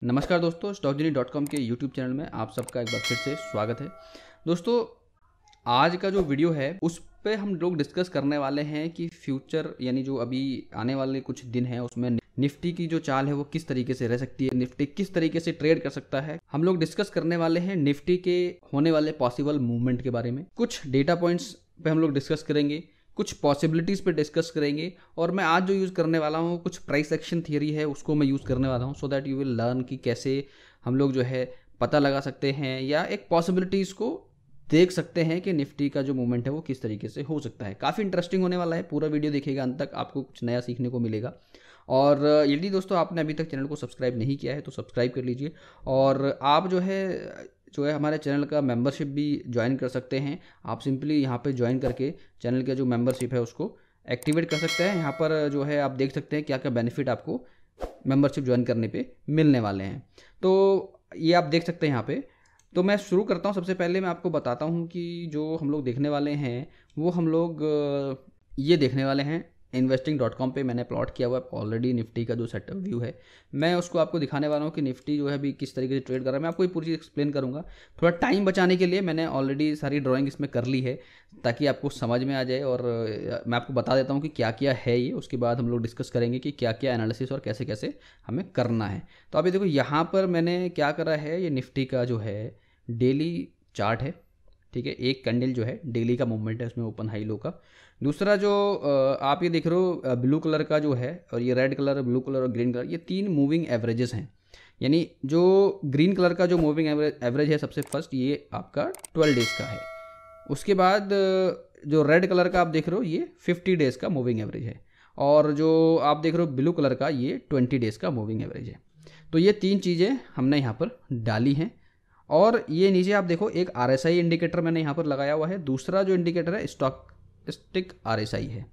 नमस्कार दोस्तों, stockgenie.com के यूट्यूब चैनल में आप सबका एक बार फिर से स्वागत है। दोस्तों, आज का जो वीडियो है उस पे हम लोग डिस्कस करने वाले हैं कि फ्यूचर यानी जो अभी आने वाले कुछ दिन हैं उसमें निफ्टी की जो चाल है वो किस तरीके से रह सकती है, निफ्टी किस तरीके से ट्रेड कर सकता है। हम लोग डिस्कस करने वाले हैं निफ्टी के होने वाले पॉसिबल मूवमेंट के बारे में। कुछ डेटा पॉइंट्स पे हम लोग डिस्कस करेंगे, कुछ पॉसिबिलिटीज़ पे डिस्कस करेंगे और मैं आज जो यूज़ करने वाला हूँ कुछ प्राइस एक्शन थियरी है उसको मैं यूज़ करने वाला हूँ, so that you will learn कि कैसे हम लोग जो है पता लगा सकते हैं या एक पॉसिबिलिटीज़ को देख सकते हैं कि निफ्टी का जो मूवमेंट है वो किस तरीके से हो सकता है। काफ़ी इंटरेस्टिंग होने वाला है, पूरा वीडियो देखिएगा अंत तक, आपको कुछ नया सीखने को मिलेगा। और यदि दोस्तों आपने अभी तक चैनल को सब्सक्राइब नहीं किया है तो सब्सक्राइब कर लीजिए और आप जो है हमारे चैनल का मेंबरशिप भी ज्वाइन कर सकते हैं। आप सिंपली यहाँ पे ज्वाइन करके चैनल का जो मेंबरशिप है उसको एक्टिवेट कर सकते हैं। यहाँ पर जो है आप देख सकते हैं क्या क्या बेनिफिट आपको मेंबरशिप ज्वाइन करने पे मिलने वाले हैं, तो ये आप देख सकते हैं यहाँ पे। तो मैं शुरू करता हूँ। सबसे पहले मैं आपको बताता हूँ कि जो हम लोग देखने वाले हैं वो हम लोग ये देखने वाले हैं investing.com पे मैंने प्लॉट किया हुआ है ऑलरेडी निफ्टी का जो सेटअप व्यू है। मैं उसको आपको दिखाने वाला हूँ कि निफ्टी जो है अभी किस तरीके से ट्रेड कर रहा है। मैं आपको ये पूरी चीज़ एक्सप्लेन करूँगा। थोड़ा टाइम बचाने के लिए मैंने ऑलरेडी सारी ड्राइंग इसमें कर ली है ताकि आपको समझ में आ जाए और मैं आपको बता देता हूँ कि क्या क्या है ये। उसके बाद हम लोग डिस्कस करेंगे कि क्या क्या एनालिसिस और कैसे कैसे हमें करना है। तो अभी देखो यहाँ पर मैंने क्या करा है, ये निफ्टी का जो है डेली चार्ट है, ठीक है। एक कैंडल जो है डेली का मूवमेंट है उसमें ओपन हाई लो का। दूसरा जो आप ये देख रहे हो ब्लू कलर का जो है और ये रेड कलर, ब्लू कलर और ग्रीन कलर, ये तीन मूविंग एवरेजेस हैं। यानी जो ग्रीन कलर का जो मूविंग एवरेज है सबसे फर्स्ट ये आपका 12 डेज़ का है। उसके बाद जो रेड कलर का आप देख रहे हो ये 50 डेज़ का मूविंग एवरेज है और जो आप देख रहे हो ब्लू कलर का ये 20 डेज़ का मूविंग एवरेज है। तो ये तीन चीज़ें हमने यहाँ पर डाली हैं और ये नीचे आप देखो एक RSI इंडिकेटर मैंने यहाँ पर लगाया हुआ है। दूसरा जो इंडिकेटर है स्टॉकिस्टिक RSI है।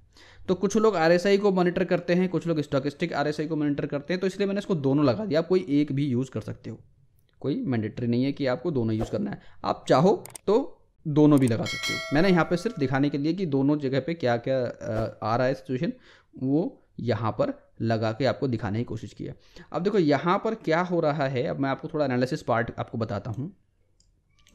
तो कुछ लोग RSI को मॉनिटर करते हैं, कुछ लोग स्टॉकिस्टिक RSI को मॉनिटर करते हैं, तो इसलिए मैंने इसको दोनों लगा दिया। आप कोई एक भी यूज़ कर सकते हो, कोई मैंडेटरी नहीं है कि आपको दोनों यूज़ करना है। आप चाहो तो दोनों भी लगा सकते हो। मैंने यहाँ पर सिर्फ दिखाने के लिए कि दोनों जगह पर क्या क्या आ रहा है सिचुएशन, वो यहाँ पर लगा के आपको दिखाने की कोशिश की है। अब देखो यहाँ पर क्या हो रहा है, अब मैं आपको थोड़ा एनालिसिस पार्ट आपको बताता हूँ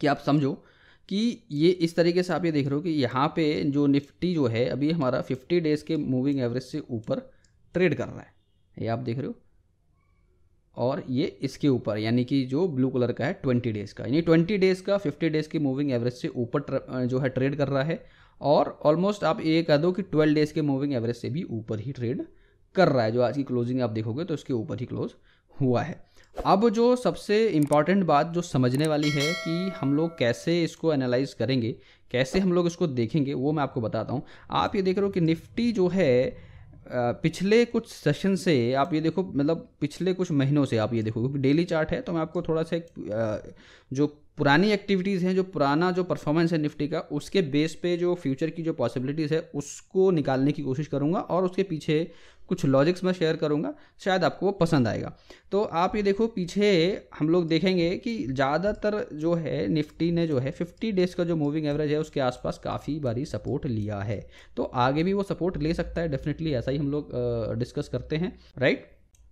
कि आप समझो कि ये इस तरीके से आप ये देख रहे हो कि यहाँ पे जो निफ्टी जो है अभी हमारा 50 डेज़ के मूविंग एवरेज से ऊपर ट्रेड कर रहा है, ये आप देख रहे हो। और ये इसके ऊपर यानी कि जो ब्लू कलर का है 20 डेज़ का, यानी 20 डेज़ का 50 डेज़ के मूविंग एवरेज से ऊपर जो है ट्रेड कर रहा है। और ऑलमोस्ट आप ये कह दो कि 12 डेज़ के मूविंग एवरेज से भी ऊपर ही ट्रेड कर रहा है। जो आज की क्लोजिंग आप देखोगे तो इसके ऊपर ही क्लोज हुआ है। अब जो सबसे इम्पॉर्टेंट बात जो समझने वाली है कि हम लोग कैसे इसको एनालाइज करेंगे, कैसे हम लोग इसको देखेंगे, वो मैं आपको बताता हूँ। आप ये देख रहे हो कि निफ्टी जो है पिछले कुछ सेशन से आप ये देखो, मतलब पिछले कुछ महीनों से आप ये देखो, क्योंकि डेली चार्ट है तो मैं आपको थोड़ा सा जो पुरानी एक्टिविटीज़ हैं, जो पुराना जो परफॉर्मेंस है निफ्टी का, उसके बेस पे जो फ्यूचर की जो पॉसिबिलिटीज़ है उसको निकालने की कोशिश करूंगा और उसके पीछे कुछ लॉजिक्स मैं शेयर करूंगा, शायद आपको वो पसंद आएगा। तो आप ये देखो पीछे हम लोग देखेंगे कि ज़्यादातर जो है निफ्टी ने जो है 50 डेज़ का जो मूविंग एवरेज है उसके आसपास काफ़ी बारी सपोर्ट लिया है। तो आगे भी वो सपोर्ट ले सकता है डेफिनेटली, ऐसा ही हम लोग डिस्कस करते हैं, राइट।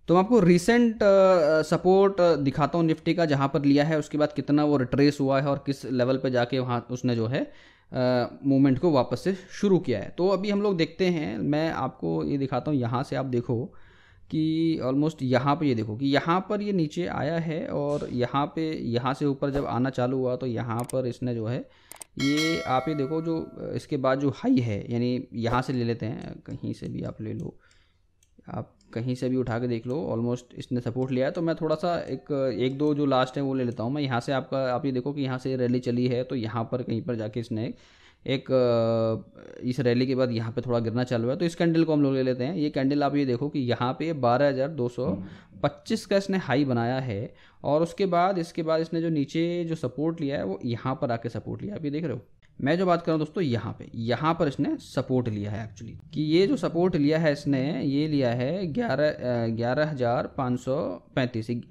तो मैं आपको रिसेंट सपोर्ट दिखाता हूँ निफ्टी का, जहाँ पर लिया है, उसके बाद कितना वो रिट्रेस हुआ है और किस लेवल पे जाके वहाँ उसने जो है मूवमेंट को वापस से शुरू किया है। तो अभी हम लोग देखते हैं, मैं आपको ये दिखाता हूँ। यहाँ से आप देखो कि ऑलमोस्ट यहाँ पे ये देखो कि यहाँ पर ये नीचे आया है और यहाँ से ऊपर जब आना चालू हुआ तो यहाँ पर इसने जो है ये आप ये देखो जो इसके बाद जो हाई है, यानी यहाँ से ले लेते हैं, कहीं से भी आप ले लो, आप कहीं से भी उठा के देख लो, ऑलमोस्ट इसने सपोर्ट लिया है। तो मैं थोड़ा सा एक दो जो लास्ट है वो ले लेता हूँ मैं। यहाँ से आप ये देखो कि यहाँ से रैली चली है तो यहाँ पर कहीं पर जाके इसने इस रैली के बाद यहाँ पे थोड़ा गिरना चालू है, तो इस कैंडल को हम लोग ले लेते हैं। ये कैंडल आप ये देखो कि यहाँ पे 12,225 का इसने हाई बनाया है और इसके बाद इसने जो नीचे जो सपोर्ट लिया है वो यहाँ पर आके सपोर्ट लिया है। आप ये देख रहे हो, मैं जो बात कर रहा हूँ दोस्तों यहाँ पर इसने सपोर्ट लिया है एक्चुअली, कि ये जो सपोर्ट लिया है इसने ये लिया है 11,535,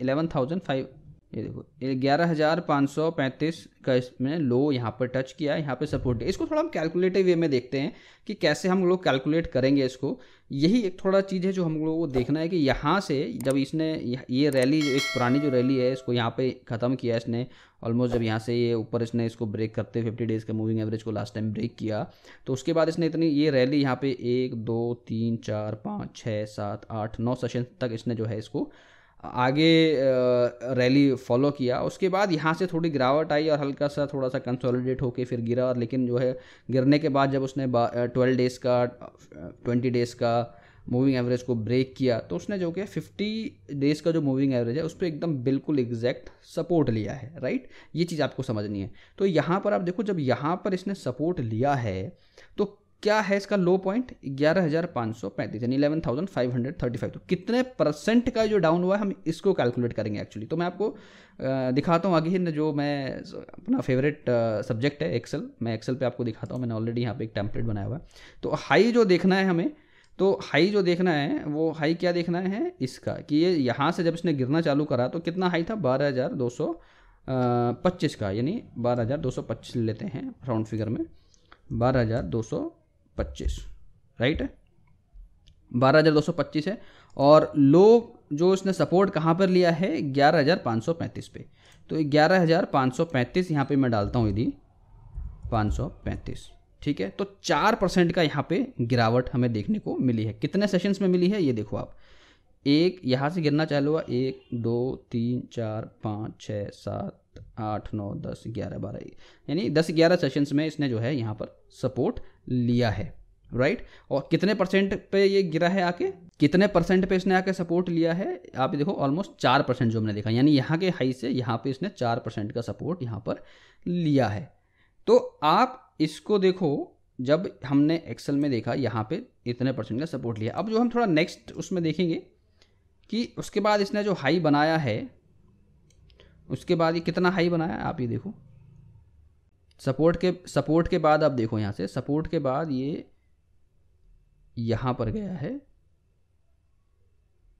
ये देखो 11,535 का इसमें लो यहाँ पर टच किया, यहाँ पे सपोर्ट है। इसको थोड़ा हम कैलकुलेटिव वे में देखते हैं कि कैसे हम लोग कैलकुलेट करेंगे इसको। यही एक थोड़ा चीज़ है जो हम लोगों को देखना है कि यहाँ से जब इसने ये रैली, एक पुरानी जो रैली है, इसको यहाँ पे ख़त्म किया इसने ऑलमोस्ट, जब यहाँ से ये ऊपर इसने इसको ब्रेक करते 50 डेज़ के मूविंग एवरेज को लास्ट टाइम ब्रेक किया, तो उसके बाद इसने इतनी ये रैली यहाँ पे 1 2 3 4 5 6 7 8 9 सेशन तक इसने जो है इसको आगे रैली फॉलो किया। उसके बाद यहाँ से थोड़ी गिरावट आई और हल्का सा थोड़ा सा कंसोलिडेट होके फिर गिरा, लेकिन जो है गिरने के बाद जब उसने 12 डेज़ का 20 डेज़ का मूविंग एवरेज को ब्रेक किया, तो उसने जो कि 50 डेज़ का जो मूविंग एवरेज है उस पर एकदम बिल्कुल एग्जैक्ट सपोर्ट लिया है, राइट। ये चीज़ आपको समझनी है। तो यहाँ पर आप देखो, जब यहाँ पर इसने सपोर्ट लिया है तो क्या है इसका लो पॉइंट 11,535 यानी 11,535। तो कितने परसेंट का जो डाउन हुआ है हम इसको कैलकुलेट करेंगे एक्चुअली। तो मैं आपको दिखाता हूँ आगे, जो मैं अपना फेवरेट सब्जेक्ट है एक्सेल, मैं एक्सेल पे आपको दिखाता हूँ। मैंने ऑलरेडी यहाँ पे एक टेम्पलेट बनाया हुआ है। तो हाई जो देखना है हमें, तो हाई जो देखना है वो हाई क्या देखना है इसका, कि ये यहाँ से जब इसने गिरना चालू करा तो कितना हाई था 12,225 का, यानी 12,225 लेते हैं राउंड फिगर में, 12,225 राइट है, 12,225 है। और लो जो इसने सपोर्ट कहाँ पर लिया है 11,535 पे। तो 11,535 यहाँ पे मैं डालता हूँ यदि 535, ठीक है। तो 4% का यहाँ पे गिरावट हमें देखने को मिली है। कितने सेशंस में मिली है ये देखो आप, एक यहाँ से गिरना चालू हुआ 1 2 3 4 5 6 7 8 9 10 11 12, यानी 10-11 सेशंस में इसने जो है यहाँ पर सपोर्ट लिया है, राइट। और कितने परसेंट पे ये गिरा है आके, कितने परसेंट पे इसने आके सपोर्ट लिया है, आप देखो ऑलमोस्ट 4% जो हमने देखा, यानी यहाँ के हाई से यहाँ पे इसने 4% का सपोर्ट यहाँ पर लिया है। तो आप इसको देखो, जब हमने एक्सेल में देखा यहाँ पे इतने परसेंट का सपोर्ट लिया। अब जो हम थोड़ा नेक्स्ट उसमें देखेंगे कि उसके बाद इसने जो हाई बनाया है, उसके बाद ये कितना हाई बनाया है आप ये देखो, सपोर्ट के बाद आप देखो, यहाँ से सपोर्ट के बाद ये यहाँ पर गया है,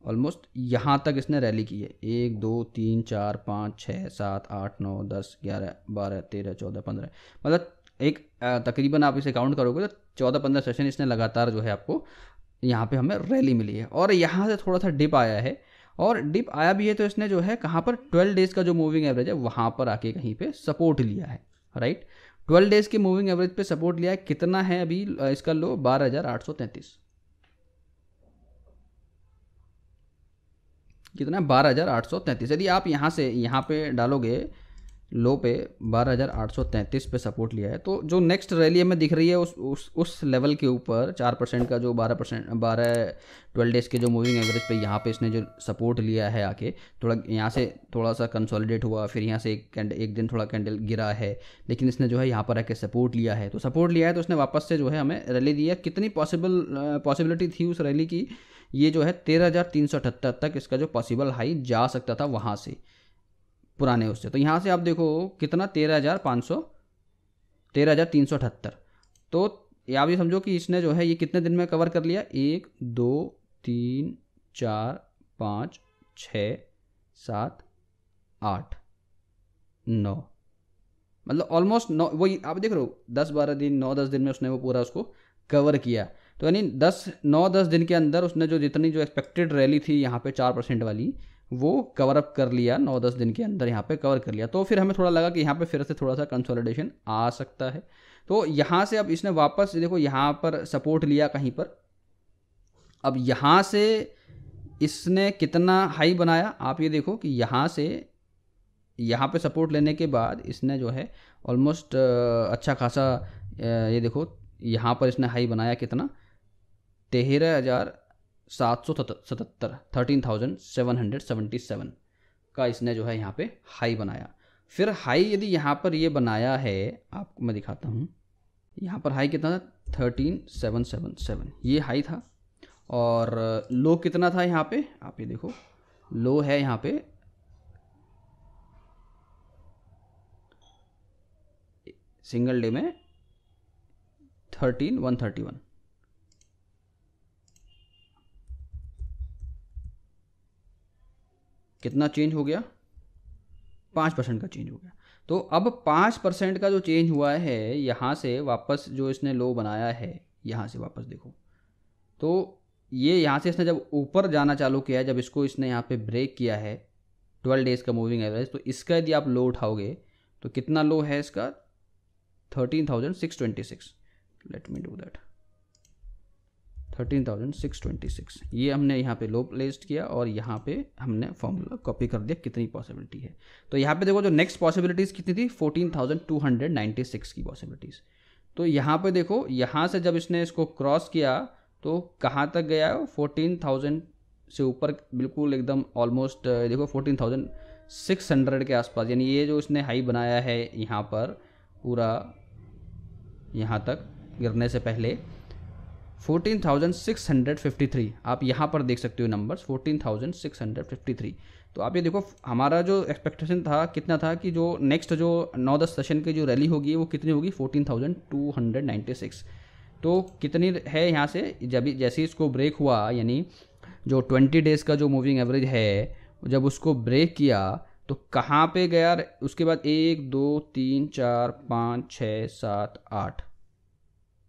ऑलमोस्ट यहाँ तक इसने रैली की है, 1 2 3 4 5 6 7 8 9 10 11 12 13 14 15, मतलब एक तकरीबन आप इसे काउंट करोगे तो 14-15 सेशन इसने लगातार जो है आपको यहाँ पे हमें रैली मिली है। और यहाँ से थोड़ा सा डिप आया है, और डिप आया भी है तो इसने जो है कहाँ पर 12 डेज़ का जो मूविंग एवरेज है वहाँ पर आके कहीं पे सपोर्ट लिया है, राइट। 12 डेज़ के मूविंग एवरेज पे सपोर्ट लिया है। कितना है अभी इसका लो 12,833, कितना 12,833। यदि आप यहाँ से यहाँ पे डालोगे लो पे 12,833 पे सपोर्ट लिया है, तो जो नेक्स्ट रैली हमें दिख रही है उस लेवल के ऊपर 4% का जो 12 डेज़ के जो मूविंग एवरेज पे यहाँ पे इसने जो सपोर्ट लिया है आके, थोड़ा यहाँ से थोड़ा सा कंसोलिडेट हुआ, फिर यहाँ से एक दिन थोड़ा कैंडल गिरा है, लेकिन इसने जो है यहाँ पर आके सपोर्ट लिया है। तो सपोर्ट लिया है तो उसने वापस से जो है हमें रैली दी है। कितनी पॉसिबिलिटी थी उस रैली की, ये जो है 13,378 तक इसका जो पॉसिबल हाई जा सकता था वहाँ से पुराने उससे। तो यहाँ से आप देखो कितना 13,378। तो आप ये समझो कि इसने जो है ये कितने दिन में कवर कर लिया, 1 2 3 4 5 6 7 8 9, मतलब ऑलमोस्ट 9, वही आप देख रहे हो 10-12 दिन 9-10 दिन में उसने वो पूरा उसको कवर किया। तो यानी 9-10 दिन के अंदर उसने जो जितनी जो एक्सपेक्टेड रैली थी यहाँ पे 4% वाली, वो कवर अप कर लिया, 9-10 दिन के अंदर यहाँ पे कवर कर लिया। तो फिर हमें थोड़ा लगा कि यहाँ पे फिर से थोड़ा सा कंसोलिडेशन आ सकता है। तो यहाँ से अब इसने वापस देखो यहाँ पर सपोर्ट लिया कहीं पर, अब यहाँ से इसने कितना हाई बनाया आप ये देखो कि यहाँ से यहाँ पे सपोर्ट लेने के बाद इसने जो है ऑलमोस्ट अच्छा खासा ये देखो यहाँ पर इसने हाई बनाया कितना 13,777, 13,777 का इसने जो है यहाँ पे हाई बनाया। फिर हाई यदि यहाँ पर ये बनाया है, आपको मैं दिखाता हूँ, यहाँ पर हाई कितना था 13,777 ये हाई था। और लो कितना था यहाँ पे आप ये देखो, लो है यहाँ पे सिंगल डे में 13,131, कितना चेंज हो गया 5% का चेंज हो गया। तो अब 5% का जो चेंज हुआ है यहाँ से वापस जो इसने लो बनाया है, यहाँ से वापस देखो तो ये यहाँ से इसने जब ऊपर जाना चालू किया है, जब इसको इसने यहाँ पे ब्रेक किया है 12 डेज़ का मूविंग एवरेज, तो इसका यदि आप लो उठाओगे तो कितना लो है इसका 13,626। लेट मी डू दैट, 13,626 ये हमने यहाँ पे लो प्लेस्ड किया और यहाँ पे हमने फॉर्मूला कॉपी कर दिया कितनी पॉसिबिलिटी है। तो यहाँ पे देखो जो नेक्स्ट पॉसिबिलिटीज़ कितनी थी 14,296 की पॉसिबिलिटीज़। तो यहाँ पे देखो यहाँ से जब इसने इसको क्रॉस किया तो कहाँ तक गया, 14,000 से ऊपर बिल्कुल एकदम ऑलमोस्ट देखो 14,600 के आसपास, यानी ये जो इसने हाई बनाया है यहाँ पर पूरा यहाँ तक गिरने से पहले 14,653, आप यहाँ पर देख सकते हो नंबर्स 14,653। तो आप ये देखो हमारा जो एक्सपेक्टेशन था कितना था कि जो नेक्स्ट जो 9-10 सेशन की जो रैली होगी वो कितनी होगी 14,296। तो कितनी है यहाँ से जब जैसे इसको ब्रेक हुआ, यानी जो 20 डेज़ का जो मूविंग एवरेज है जब उसको ब्रेक किया तो कहाँ पे गया, उसके बाद 1 2 3 4 5 6 7 8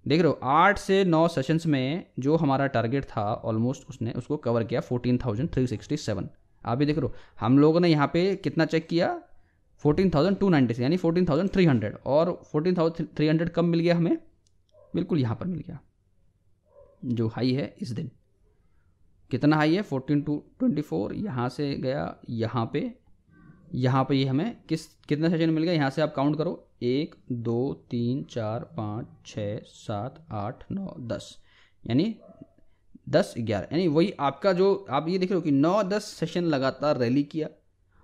देख रहे हो 8 से 9 सेशंस में जो हमारा टारगेट था ऑलमोस्ट उसने उसको कवर किया 14,367। आप भी देख रहे हो हम लोगों ने यहाँ पे कितना चेक किया 14,296 यानी 14,300, और 14,300 कब मिल गया हमें, बिल्कुल यहाँ पर मिल गया जो हाई है इस दिन। कितना हाई है 14,224, यहाँ से गया यहाँ पे ये हमें कितना सेशन मिल गया, यहाँ से आप काउंट करो 1 2 3 4 5 6 7 8 9 10, यानी 10 11, यानी वही आपका जो आप ये देख रहे हो कि 9-10 सेशन लगातार रैली किया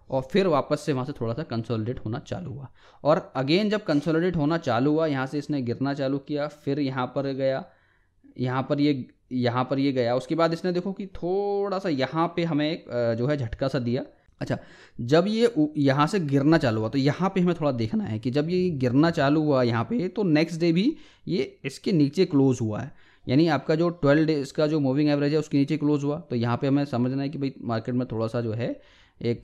और फिर वापस से वहाँ से थोड़ा सा कंसोलिडेट होना चालू हुआ, और अगेन जब कंसोलिडेट होना चालू हुआ यहाँ से इसने गिरना चालू किया, फिर यहाँ पर गया, यहाँ पर ये गया, उसके बाद इसने देखो कि थोड़ा सा यहाँ पे हमें जो है झटका सा दिया। अच्छा, जब ये यहाँ से गिरना चालू हुआ तो यहाँ पे हमें थोड़ा देखना है कि जब ये गिरना चालू हुआ यहाँ पे तो नेक्स्ट डे भी ये इसके नीचे क्लोज हुआ है, यानी आपका जो 12 डेज का जो मूविंग एवरेज है उसके नीचे क्लोज हुआ। तो यहाँ पे हमें समझना है कि भाई मार्केट में थोड़ा सा जो है एक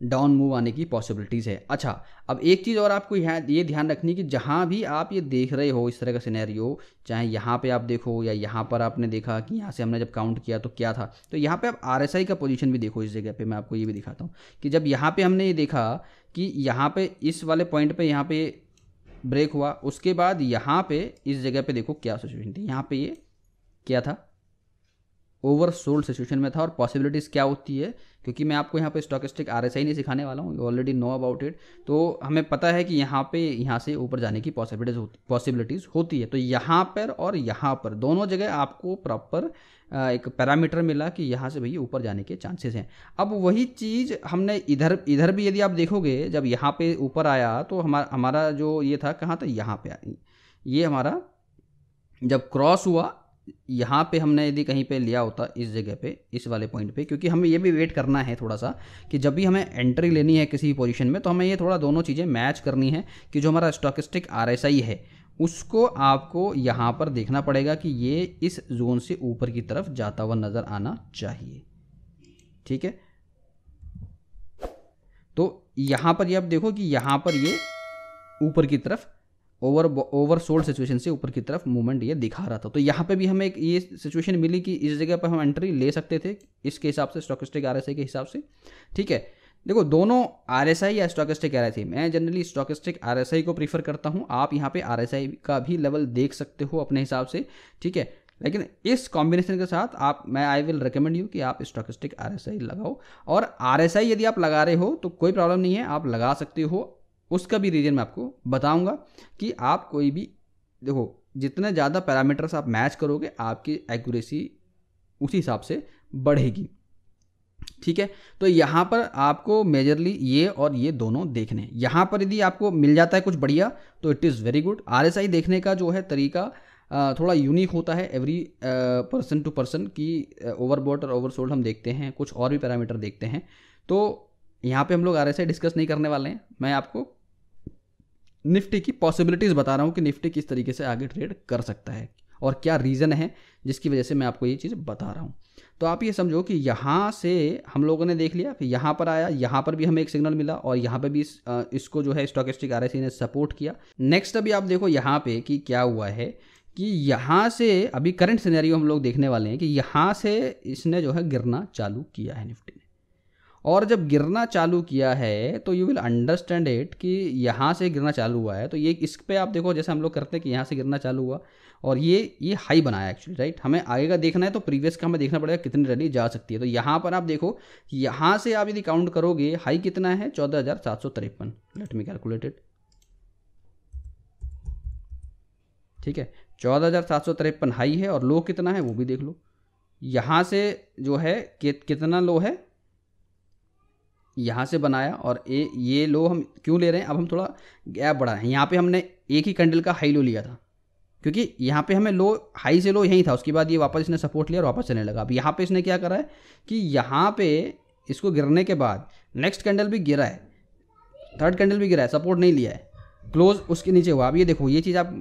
डाउन मूव आने की पॉसिबिलिटीज़ है। अच्छा, अब एक चीज़ और आपको यहाँ ये ध्यान रखनी है कि जहाँ भी आप ये देख रहे हो इस तरह का सिनेरियो, चाहे यहाँ पे आप देखो या यहाँ पर आपने देखा कि यहाँ से हमने जब काउंट किया तो क्या था, तो यहाँ पे आप RSI का पोजीशन भी देखो। इस जगह पे मैं आपको ये भी दिखाता हूँ कि जब यहाँ पे हमने ये देखा कि यहाँ पे इस वाले पॉइंट पे यहाँ पे ब्रेक हुआ, उसके बाद यहाँ पे इस जगह पे देखो क्या सिचुएशन थी, यहाँ पे ये क्या था, ओवरसोल्ड सिचुएशन में था। और पॉसिबिलिटीज़ क्या होती है, क्योंकि मैं आपको यहाँ पे स्टॉकेस्टिक RSI नहीं सिखाने वाला हूँ, you already know about it, तो हमें पता है कि यहाँ से ऊपर जाने की पॉसिबिलिटीज़ होती है। तो यहाँ पर और यहाँ पर दोनों जगह आपको प्रॉपर एक पैरामीटर मिला कि यहाँ से भैया ऊपर जाने के चांसेस हैं। अब वही चीज़ हमने इधर भी यदि आप देखोगे, जब यहाँ पे ऊपर आया तो हमारा जो ये था कहाँ था, यहाँ पे ये हमारा जब क्रॉस हुआ, यहाँ पे हमने यदि कहीं पे लिया होता इस जगह पे इस वाले पॉइंट पे, क्योंकि हमें ये भी वेट करना है थोड़ा सा कि जब भी हमें एंट्री लेनी है किसी पोजीशन में तो हमें ये थोड़ा दोनों चीज़ें मैच करनी है कि जो हमारा स्टॉकेस्टिक RSI है उसको आपको यहाँ पर देखना पड़ेगा कि ये इस जोन से ऊपर की तरफ जाता हुआ नज़र आना चाहिए। ठीक है, तो यहाँ पर ये आप देखो कि यहाँ पर ये ऊपर की तरफ ओवरसोल्ड सिचुएशन से ऊपर की तरफ मूवमेंट ये दिखा रहा था। तो यहाँ पे भी हमें एक ये सिचुएशन मिली कि इस जगह पर हम एंट्री ले सकते थे इसके हिसाब से, स्टॉकेस्टिक RSI के हिसाब से। ठीक है, देखो दोनों RSI या स्टॉकेस्टिक RSI, मैं जनरली स्टॉकेस्टिक RSI को प्रीफर करता हूँ, आप यहाँ पे RSI का भी लेवल देख सकते हो अपने हिसाब से। ठीक है, लेकिन इस कॉम्बिनेशन के साथ आई विल रिकमेंड यू कि आप स्टॉकेस्टिक RSI लगाओ। और RSI यदि आप लगा रहे हो तो कोई प्रॉब्लम नहीं है, आप लगा सकते हो, उसका भी रीजन मैं आपको बताऊंगा कि आप कोई भी देखो जितने ज़्यादा पैरामीटर्स आप मैच करोगे आपकी एक्यूरेसी उसी हिसाब से बढ़ेगी। ठीक है, तो यहाँ पर आपको मेजरली ये और ये दोनों देखने, यहाँ पर यदि आपको मिल जाता है कुछ बढ़िया तो it is very good. RSI देखने का जो है तरीका थोड़ा यूनिक होता है एवरी पर्सन टू पर्सन, की ओवरबॉट और ओवरसोल्ड हम देखते हैं, कुछ और भी पैरामीटर देखते हैं। तो यहाँ पे हम लोग RSI डिस्कस नहीं करने वाले हैं, मैं आपको निफ्टी की पॉसिबिलिटीज़ बता रहा हूँ कि निफ्टी किस तरीके से आगे ट्रेड कर सकता है और क्या रीज़न है जिसकी वजह से मैं आपको ये चीज़ बता रहा हूँ। तो आप ये समझो कि यहाँ से हम लोगों ने देख लिया, फिर यहाँ पर आया, यहाँ पर भी हमें एक सिग्नल मिला और यहाँ पे भी इसको जो है स्टोकेस्टिक आरएसआई ने सपोर्ट किया। नेक्स्ट अभी आप देखो यहाँ पे कि क्या हुआ है कि यहाँ से अभी करंट सिनेरियो हम लोग देखने वाले हैं कि यहाँ से इसने जो है गिरना चालू किया है निफ्टी ने, और जब गिरना चालू किया है तो यू विल अंडरस्टैंड इट कि यहाँ से गिरना चालू हुआ है। तो ये इस पे आप देखो जैसे हम लोग करते हैं कि यहाँ से गिरना चालू हुआ और ये हाई बनाया एक्चुअली, राइट। हमें आगे का देखना है तो प्रीवियस का हमें देखना पड़ेगा कितनी रैली जा सकती है। तो यहाँ पर आप देखो यहाँ से आप यदि काउंट करोगे हाई कितना है 14,753, लेट मी कैलकुलेट इट, ठीक है। 14,753 हाई है और लो कितना है वो भी देख लो। यहाँ से जो है कितना लो है, यहाँ से बनाया और ये लो हम क्यों ले रहे हैं, अब हम थोड़ा गैप बढ़ा है। यहाँ पे हमने एक ही कैंडल का हाई लो लिया था क्योंकि यहाँ पे हमें लो, हाई से लो यही था, उसके बाद ये वापस इसने सपोर्ट लिया और वापस चलने लगा। अब यहाँ पे इसने क्या करा है कि यहाँ पे इसको गिरने के बाद नेक्स्ट कैंडल भी गिरा है, थर्ड कैंडल भी गिरा है, सपोर्ट नहीं लिया है, क्लोज उसके नीचे हुआ। अब ये देखो ये चीज़ आप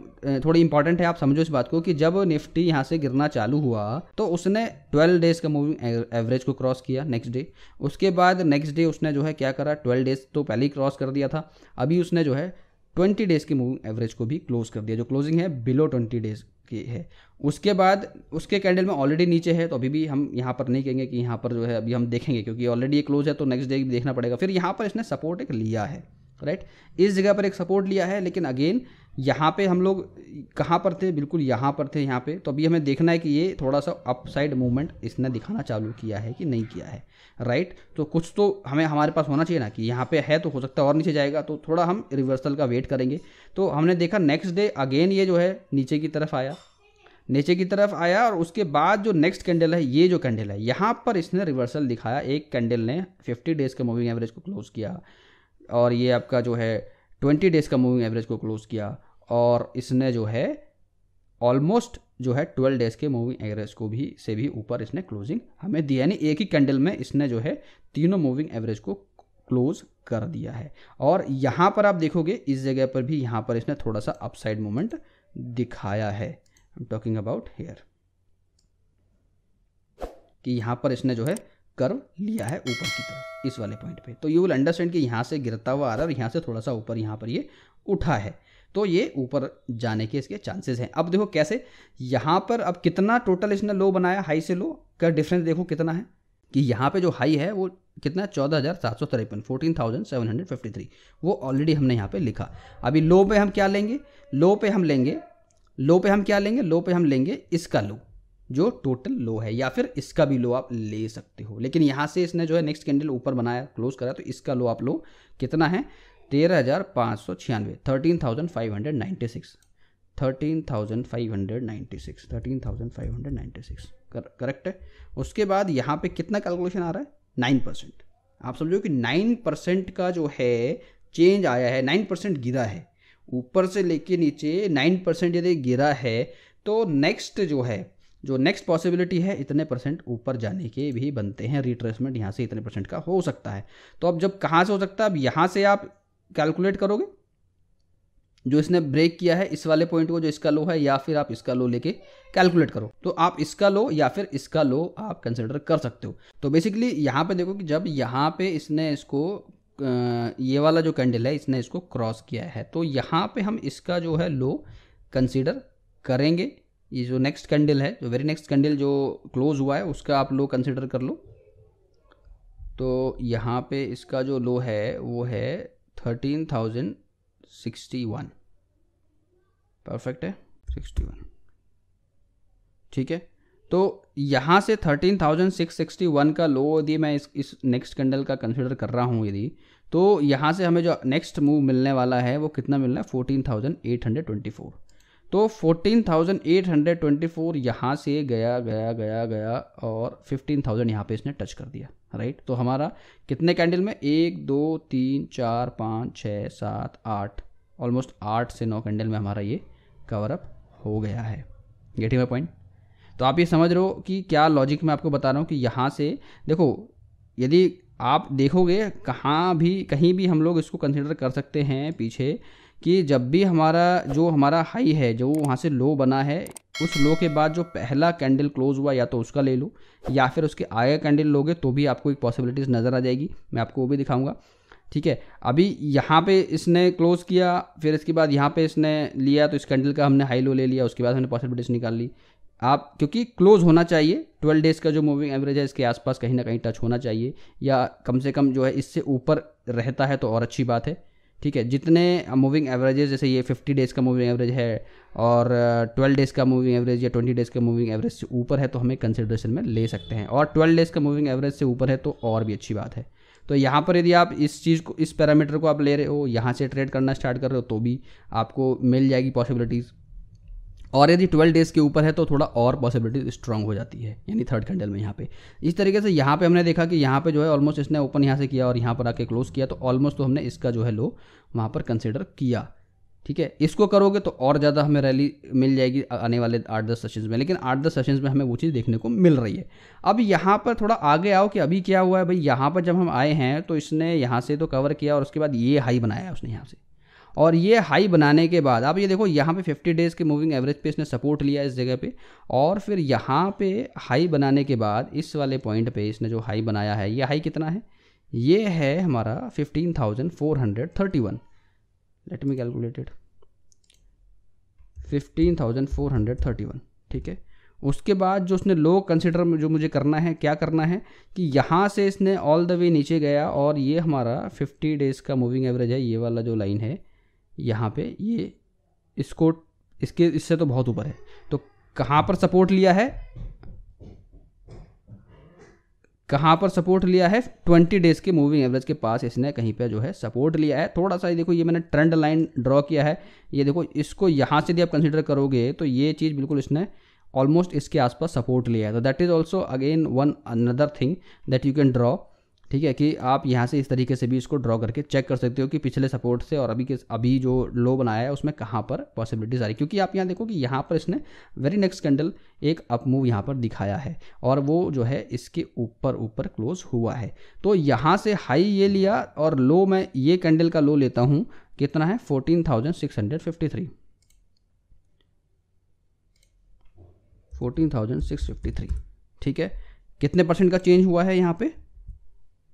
थोड़ी इंपॉर्टेंट है, आप समझो इस बात को कि जब निफ्टी यहाँ से गिरना चालू हुआ तो उसने 12 डेज का मूविंग एवरेज को क्रॉस किया नेक्स्ट डे। उसके बाद नेक्स्ट डे उसने जो है क्या करा, 12 डेज तो पहले ही क्रॉस कर दिया था, अभी उसने जो है 20 डेज के मूविंग एवरेज को भी क्लोज कर दिया, जो क्लोजिंग है बिलो 20 डेज की है। उसके बाद उसके कैंडल में ऑलरेडी नीचे है, तो अभी भी हम यहाँ पर नहीं कहेंगे कि यहाँ पर जो है अभी हम देखेंगे क्योंकि ऑलरेडी ये क्लोज है, तो नेक्स्ट डे भी देखना पड़ेगा। फिर यहाँ पर इसने सपोर्ट एक लिया है, राइट, इस जगह पर एक सपोर्ट लिया है, लेकिन अगेन यहाँ पे हम लोग कहाँ पर थे, बिल्कुल यहाँ पर थे यहाँ पे। तो अभी हमें देखना है कि ये थोड़ा सा अपसाइड मूवमेंट इसने दिखाना चालू किया है कि नहीं किया है, राइट। तो कुछ तो हमारे पास होना चाहिए ना कि यहाँ पे है, तो हो सकता है और नीचे जाएगा, तो थोड़ा हम रिवर्सल का वेट करेंगे। तो हमने देखा नेक्स्ट डे अगेन ये जो है नीचे की तरफ आया और उसके बाद जो नेक्स्ट कैंडल है, ये जो कैंडल है यहाँ पर इसने रिवर्सल दिखाया। एक कैंडल ने 50 डेज के मूविंग एवरेज को क्लोज किया और ये आपका जो है 20 डेज का मूविंग एवरेज को क्लोज किया, और इसने जो है ऑलमोस्ट जो है 12 डेज के मूविंग एवरेज को भी से भी ऊपर इसने क्लोजिंग हमें दिया, यानी एक ही कैंडल में इसने जो है तीनों मूविंग एवरेज को क्लोज कर दिया है। और यहाँ पर आप देखोगे इस जगह पर भी यहाँ पर इसने थोड़ा सा अपसाइड मूवमेंट दिखाया है। I am talking about here कि यहाँ पर इसने जो है कर्व लिया है ऊपर की तरफ इस वाले पॉइंट पे। तो यू विल अंडरस्टैंड कि यहाँ से गिरता हुआ आ रहा है और यहाँ से थोड़ा सा ऊपर यहाँ पर ये उठा है, तो ये ऊपर जाने के इसके चांसेस हैं। अब देखो कैसे यहाँ पर अब कितना टोटल इसने लो बनाया, हाई से लो का डिफरेंस देखो कितना है कि यहाँ पे जो हाई है वो कितना 14,753 14,753, वो ऑलरेडी हमने यहाँ पे लिखा। अभी लो पे हम क्या लेंगे, लो पे हम लेंगे इसका लो जो टोटल लो है, या फिर इसका भी लो आप ले सकते हो। लेकिन यहाँ से इसने जो है नेक्स्ट कैंडल ऊपर बनाया, क्लोज करा, तो इसका लो आप लो कितना है 13,596, 13,596 करेक्ट है। उसके बाद यहाँ पे कितना कैलकुलेशन आ रहा है 9%। आप समझो कि 9% का जो है चेंज आया है, 9% गिरा है ऊपर से लेके नीचे, 9% यदि गिरा है तो नेक्स्ट जो नेक्स्ट पॉसिबिलिटी है इतने परसेंट ऊपर जाने के भी बनते हैं, रिट्रेसमेंट यहाँ से इतने परसेंट का हो सकता है। तो अब जब कहाँ से हो सकता है, अब यहाँ से आप कैलकुलेट करोगे जो इसने ब्रेक किया है इस वाले पॉइंट को, जो इसका लो है, या फिर आप इसका लो लेके कैलकुलेट करो, तो आप इसका लो या फिर इसका लो आप कंसिडर कर सकते हो। तो बेसिकली यहाँ पे देखो कि जब यहाँ पे इसने इसको ये वाला जो कैंडल है इसने इसको क्रॉस किया है, तो यहाँ पे हम इसका जो है लो कंसिडर करेंगे। ये जो नेक्स्ट कैंडल है, जो वेरी नेक्स्ट कैंडल जो क्लोज हुआ है उसका आप लो कंसिडर कर लो। तो यहाँ पे इसका जो लो है वो है 13,061, परफेक्ट है 61, ठीक है। तो यहाँ से 13,661 का लो यदि मैं इस नेक्स्ट कैंडल का कंसिडर कर रहा हूँ यदि, तो यहाँ से हमें जो नेक्स्ट मूव मिलने वाला है वो कितना मिलना है 14,824। तो 14,824 यहाँ से गया और 15,000 यहाँ पे इसने टच कर दिया, राइट। तो हमारा कितने कैंडल में 1 2 3 4 5 6 7 8 ऑलमोस्ट 8 से 9 कैंडल में हमारा ये कवर अप हो गया है। Getting my point. तो आप ये समझ रहे हो कि क्या लॉजिक मैं आपको बता रहा हूँ कि यहाँ से देखो, यदि आप देखोगे कहीं भी हम लोग इसको कंसिडर कर सकते हैं पीछे कि जब भी हमारा हाई है जो वहाँ से लो बना है, उस लो के बाद जो पहला कैंडल क्लोज हुआ या तो उसका ले लो, या फिर उसके आगे कैंडल लोगे तो भी आपको एक पॉसिबिलिटीज़ नज़र आ जाएगी। मैं आपको वो भी दिखाऊंगा, ठीक है। अभी यहाँ पे इसने क्लोज किया, फिर इसके बाद यहाँ पे इसने लिया, तो इस कैंडल का हमने हाई लो ले लिया, उसके बाद हमने पॉसिबिलिटीज़ निकाल ली। आप क्योंकि क्लोज होना चाहिए, 12 डेज़ का जो मूविंग एवरेज है इसके आसपास कहीं ना कहीं टच होना चाहिए, या कम से कम जो है इससे ऊपर रहता है तो और अच्छी बात है, ठीक है। जितने मूविंग एवरेजेस, जैसे ये 50 डेज़ का मूविंग एवरेज है और 12 डेज़ का मूविंग एवरेज या 20 डेज़ का मूविंग एवरेज से ऊपर है तो हमें कंसिडरेशन में ले सकते हैं, और 12 डेज़ का मूविंग एवरेज से ऊपर है तो और भी अच्छी बात है। तो यहाँ पर यदि आप इस चीज़ को, इस पैरामीटर को आप ले रहे हो, यहाँ से ट्रेड करना स्टार्ट कर रहे हो तो भी आपको मिल जाएगी पॉसिबिलिटीज़, और यदि 12 डेज़ के ऊपर है तो थोड़ा और पॉसिबिलिटी स्ट्रांग हो जाती है, यानी थर्ड कैंडल में यहाँ पे। इस तरीके से यहाँ पे हमने देखा कि यहाँ पे जो है ऑलमोस्ट इसने ओपन यहाँ से किया और यहाँ पर आके क्लोज किया, तो ऑलमोस्ट तो हमने इसका जो है लो वहाँ पर कंसिडर किया, ठीक है। इसको करोगे तो और ज़्यादा हमें रैली मिल जाएगी आने वाले 8-10 सेशंस में, लेकिन 8-10 सेशंस में हमें वो चीज़ देखने को मिल रही है। अब यहाँ पर थोड़ा आगे आओ कि अभी क्या हुआ है भाई। यहाँ पर जब हम आए हैं तो इसने यहाँ से तो कवर किया और उसके बाद ये हाई बनाया उसने यहाँ से, और ये हाई बनाने के बाद आप ये देखो यहाँ पे 50 डेज़ के मूविंग एवरेज पे इसने सपोर्ट लिया इस जगह पे, और फिर यहाँ पे हाई बनाने के बाद इस वाले पॉइंट पे इसने जो हाई बनाया है, ये हाई कितना है, ये है हमारा 15,431। लेट मी कैलकुलेट इट, 15,431, ठीक है। उसके बाद जो उसने लो कंसिडर में जो मुझे करना है, क्या करना है कि यहाँ से इसने ऑल द वे नीचे गया, और ये हमारा 50 डेज़ का मूविंग एवरेज है, ये वाला जो लाइन है यहाँ पे, ये इसको इससे तो बहुत ऊपर है। तो कहाँ पर सपोर्ट लिया है, कहाँ पर सपोर्ट लिया है, 20 डेज़ के मूविंग एवरेज के पास इसने कहीं पे जो है सपोर्ट लिया है। थोड़ा सा देखो, ये मैंने ट्रेंड लाइन ड्रॉ किया है, ये देखो, इसको यहाँ से यदि आप कंसीडर करोगे तो ये चीज़ बिल्कुल इसने ऑलमोस्ट इसके आसपास सपोर्ट लिया है। तो that is also again one another thing that you can draw, ठीक है, कि आप यहाँ से इस तरीके से भी इसको ड्रॉ करके चेक कर सकते हो कि पिछले सपोर्ट से और अभी जो लो बनाया है उसमें कहाँ पर पॉसिबिलिटीज आ रही, क्योंकि आप यहाँ देखो कि यहाँ पर इसने वेरी नेक्स्ट कैंडल एक अप मूव यहाँ पर दिखाया है, और वो जो है इसके ऊपर क्लोज हुआ है। तो यहाँ से हाई ये लिया, और लो मैं ये कैंडल का लो लेता हूँ, कितना है 14,653, 14,653, ठीक है। कितने परसेंट का चेंज हुआ है यहाँ पे,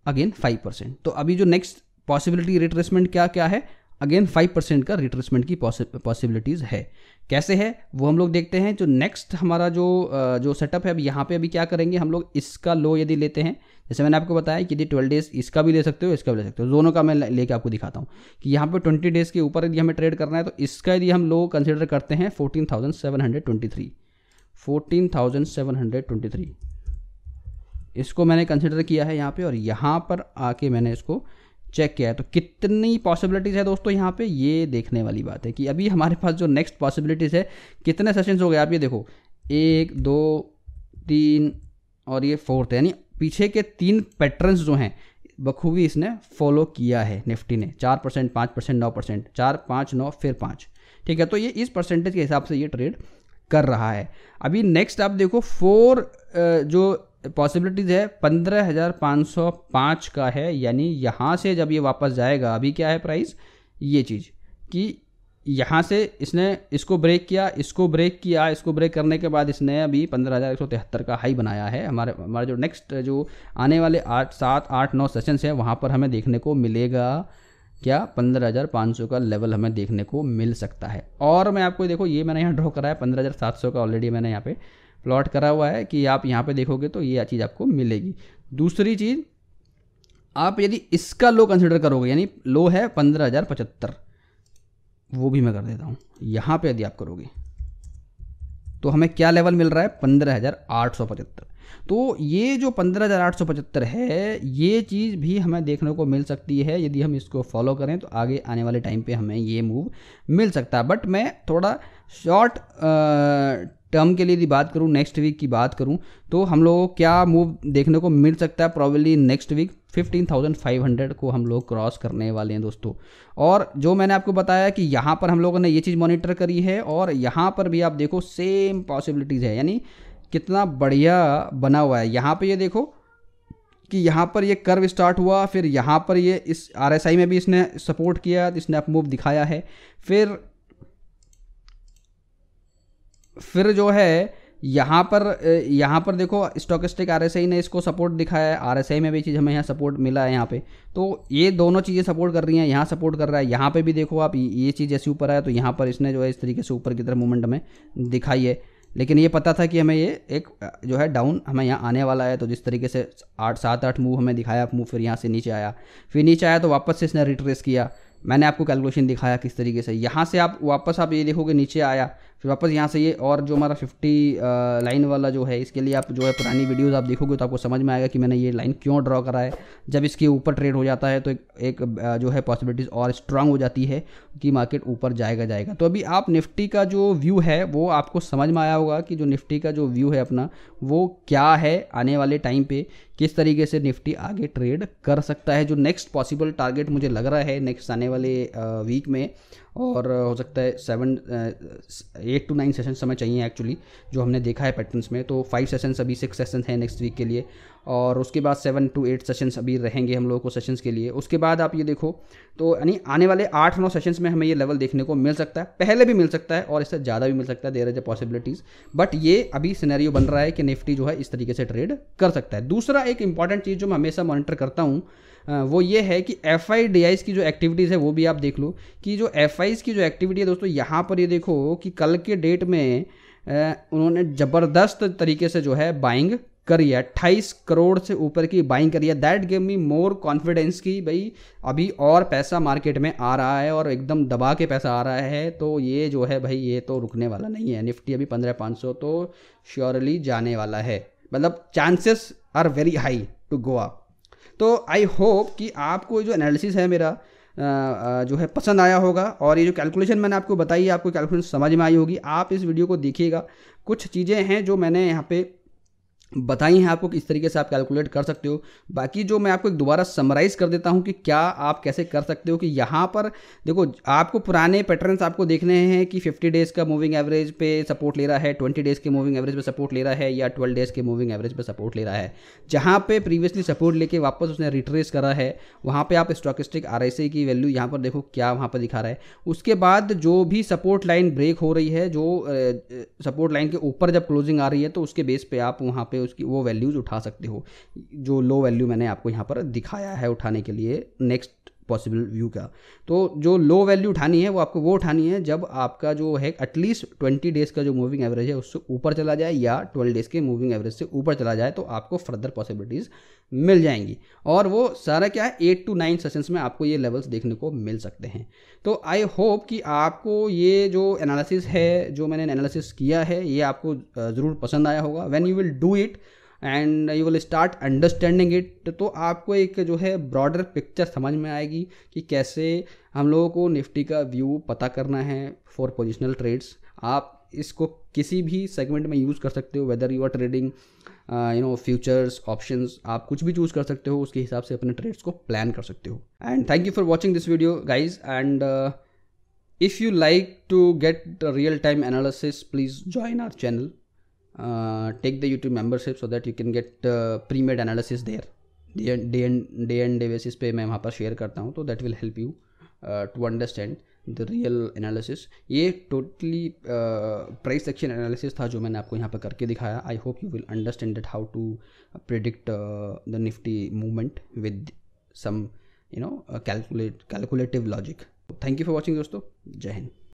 अगेन 5%। तो अभी जो नेक्स्ट पॉसिबिलिटी रिट्रेसमेंट क्या है, अगेन 5% का रिट्रेसमेंट की पॉसिबिलिटीज़ है। कैसे है वो हम लोग देखते हैं। जो नेक्स्ट हमारा जो सेटअप है, अब यहाँ पे अभी क्या करेंगे हम लोग, इसका लो यदि लेते हैं, जैसे मैंने आपको बताया कि यदि 12 डेज़ इसका भी ले सकते हो, इसका भी ले सकते हो, दोनों का मैं लेके आपको दिखाता हूँ कि यहाँ पे 20 डेज़ के ऊपर यदि हमें ट्रेड करना है तो इसका यदि हम लो कंसिडर करते हैं 14,723, 14,723 इसको मैंने कंसिडर किया है यहाँ पे, और यहाँ पर आके मैंने इसको चेक किया है। तो कितनी पॉसिबिलिटीज़ है दोस्तों यहाँ पे, ये देखने वाली बात है कि अभी हमारे पास जो नेक्स्ट पॉसिबिलिटीज़ है, कितने सेशंस हो गए आप ये देखो, 1 2 3 और ये 4th, यानी पीछे के 3 पैटर्न्स जो हैं बखूबी इसने फॉलो किया है निफ्टी ने। 4%, 5%, 9%, 4 5 9 फिर 5, ठीक है। तो ये इस परसेंटेज के हिसाब से ये ट्रेड कर रहा है। अभी नेक्स्ट आप देखो 4 जो पॉसिबिलिटीज़ है 15,505 का है, यानी यहाँ से जब ये वापस जाएगा, अभी क्या है प्राइस, ये चीज़ कि यहाँ से इसने इसको ब्रेक किया, इसको ब्रेक किया, इसको ब्रेक करने के बाद इसने अभी 15,173 का हाई बनाया है। हमारे जो नेक्स्ट जो आने वाले 8 7 8 9 सेशंस हैं वहाँ पर हमें देखने को मिलेगा क्या, 15,500 का लेवल हमें देखने को मिल सकता है। और मैं आपको देखो, ये मैंने यहाँ ड्रॉ करा है 15,700 का, ऑलरेडी मैंने यहाँ पे प्लॉट करा हुआ है कि आप यहाँ पे देखोगे तो ये चीज़ आपको मिलेगी। दूसरी चीज़, आप यदि इसका लो कंसिडर करोगे, यानी लो है 15,075, वो भी मैं कर देता हूँ, यहाँ पे यदि आप करोगे तो हमें क्या लेवल मिल रहा है, 15,875। तो ये जो 15,875 है, ये चीज़ भी हमें देखने को मिल सकती है। यदि हम इसको फॉलो करें तो आगे आने वाले टाइम पे हमें ये मूव मिल सकता है। बट मैं थोड़ा शॉर्ट टर्म के लिए यदि बात करूं, नेक्स्ट वीक की बात करूं, तो हम लोगों को क्या मूव देखने को मिल सकता है, प्रॉब्लली नेक्स्ट वीक 15,500 को हम लोग क्रॉस करने वाले हैं दोस्तों। और जो मैंने आपको बताया कि यहाँ पर हम लोगों ने ये चीज़ मॉनिटर करी है, और यहाँ पर भी आप देखो सेम पॉसिबिलिटीज़ है, यानी कितना बढ़िया बना हुआ है। यहाँ पे ये देखो कि यहाँ पर ये कर्व स्टार्ट हुआ, फिर यहाँ पर ये इस RSI में भी इसने सपोर्ट किया, तो इसने अप मूव दिखाया है। फिर जो है यहाँ पर देखो स्टोकेस्टिक RSI ने इसको सपोर्ट दिखाया है, RSI में भी चीज़ हमें यहाँ सपोर्ट मिला है यहाँ पे। तो ये दोनों चीज़ें सपोर्ट कर रही हैं, यहाँ सपोर्ट कर रहा है, यहाँ पे भी देखो आप ये चीज़ जैसे ऊपर आया तो यहाँ पर इसने जो है इस तरीके से ऊपर की तरफ मूवमेंट हमें दिखाई है। लेकिन ये पता था कि हमें ये एक जो है डाउन हमें यहाँ आने वाला है। तो जिस तरीके से 7-8 मूव हमें दिखाया मूव, फिर यहाँ से नीचे आया, फिर नीचे आया तो वापस से इसने रिट्रेस किया। मैंने आपको कैलकुलेशन दिखाया किस तरीके से यहाँ से आप वापस आप ये देखोगे नीचे आया, फिर वापस यहाँ से ये, और जो हमारा 50 लाइन वाला जो है, इसके लिए आप जो है पुरानी वीडियोस आप देखोगे तो आपको समझ में आएगा कि मैंने ये लाइन क्यों ड्रॉ करा है। जब इसके ऊपर ट्रेड हो जाता है तो एक जो है पॉसिबिलिटीज़ और स्ट्रांग हो जाती है कि मार्केट ऊपर जाएगा। तो अभी आप निफ्टी का जो व्यू है वो आपको समझ में आया होगा कि जो निफ्टी का जो व्यू है अपना वो क्या है, आने वाले टाइम पे किस तरीके से निफ्टी आगे ट्रेड कर सकता है। जो नेक्स्ट पॉसिबल टारगेट मुझे लग रहा है नेक्स्ट आने वाले वीक में, और हो सकता है 8 to 9 सेशन समय चाहिए एक्चुअली, जो हमने देखा है पैटर्न्स में। तो 5 सेशंस अभी 6 सेशंस हैं नेक्स्ट वीक के लिए, और उसके बाद 7 to 8 सेशंस अभी रहेंगे हम लोगों को सेशंस के लिए। उसके बाद आप ये देखो तो यानी आने वाले 8-9 सेशंस में हमें ये लेवल देखने को मिल सकता है, पहले भी मिल सकता है और इससे ज़्यादा भी मिल सकता है, there is a possibilities. But ये अभी सिनेरियो बन रहा है कि निफ्टी जो है इस तरीके से ट्रेड कर सकता है। दूसरा एक इंपॉर्टेंट चीज़ जो मैं हमेशा मॉनिटर करता हूँ वो ये है कि FIDIs की जो एक्टिविटीज़ है वो भी आप देख लो कि जो FIs की जो एक्टिविटी है दोस्तों, यहाँ पर ये देखो कि कल के डेट में उन्होंने ज़बरदस्त तरीके से जो है बाइंग करी है, 28 करोड़ से ऊपर की बाइंग करी है। That give me more confidence कि भाई अभी और पैसा मार्केट में आ रहा है और एकदम दबा के पैसा आ रहा है। तो ये जो है भाई ये तो रुकने वाला नहीं है, निफ्टी अभी 15,500 तो श्योरली जाने वाला है, मतलब chances are very high to go up. तो आई होप कि आपको जो एनालिसिस है मेरा जो है पसंद आया होगा, और ये जो कैलकुलेशन मैंने आपको बताई है आपको कैलकुलेशन समझ में आई होगी। आप इस वीडियो को देखिएगा, कुछ चीज़ें हैं जो मैंने यहाँ पे बताई हैं आपको किस तरीके से आप कैलकुलेट कर सकते हो। बाकी जो मैं आपको एक दोबारा समराइज़ कर देता हूं कि क्या आप कैसे कर सकते हो, कि यहाँ पर देखो आपको पुराने पैटर्न्स आपको देखने हैं कि 50 डेज़ का मूविंग एवरेज पे सपोर्ट ले रहा है, 20 डेज़ के मूविंग एवरेज पे सपोर्ट ले रहा है, या 12 डेज़ के मूविंग एवरेज पे सपोर्ट ले रहा है। जहाँ पे प्रीवियसली सपोर्ट लेके वापस उसने रिट्रेस करा है, वहाँ पर आप स्टोकेस्टिक RSI की वैल्यू यहाँ पर देखो क्या वहाँ पर दिखा रहा है। उसके बाद जो भी सपोर्ट लाइन ब्रेक हो रही है, जो सपोर्ट लाइन के ऊपर जब क्लोजिंग आ रही है, तो उसके बेस पे आप वहाँ पे उसकी वो वैल्यूज उठा सकते हो। जो लो वैल्यू मैंने आपको यहाँ पर दिखाया है उठाने के लिए नेक्स्ट पॉसिबल व्यू का, तो जो लो वैल्यू उठानी है वो आपको वो उठानी है जब आपका जो है एटलीस्ट 20 डेज़ का जो मूविंग एवरेज है उससे ऊपर चला जाए, या 12 डेज़ के मूविंग एवरेज से ऊपर चला जाए, तो आपको फर्दर पॉसिबिलिटीज़ मिल जाएंगी। और वो सारा क्या है 8 to 9 सेशंस में आपको ये लेवल्स देखने को मिल सकते हैं। तो आई होप कि आपको ये जो एनालिसिस है, जो मैंने एनालिसिस किया है, ये आपको ज़रूर पसंद आया होगा। When you will do it and you will start understanding it, तो आपको एक जो है ब्रॉडर पिक्चर समझ में आएगी कि कैसे हम लोगों को निफ्टी का व्यू पता करना है फॉर पोजिशनल ट्रेड्स। आप इसको किसी भी सेगमेंट में यूज़ कर सकते हो, whether you are trading futures, options, आप कुछ भी चूज़ कर सकते हो, उसके हिसाब से अपने ट्रेड्स को प्लान कर सकते हो। And thank you for watching this video guys, and if you like to get the real time analysis, please join our channel, take the YouTube membership so that you can get pre-made analysis there, day and day basis पे मैं वहाँ पर share करता हूँ, तो that will help you to understand the real analysis। ये totally price action analysis था जो मैंने आपको यहाँ पर करके दिखाया। I hope you will understand that how to predict the nifty movement with some calculative logic। Thank you for watching दोस्तों, जय हिंद।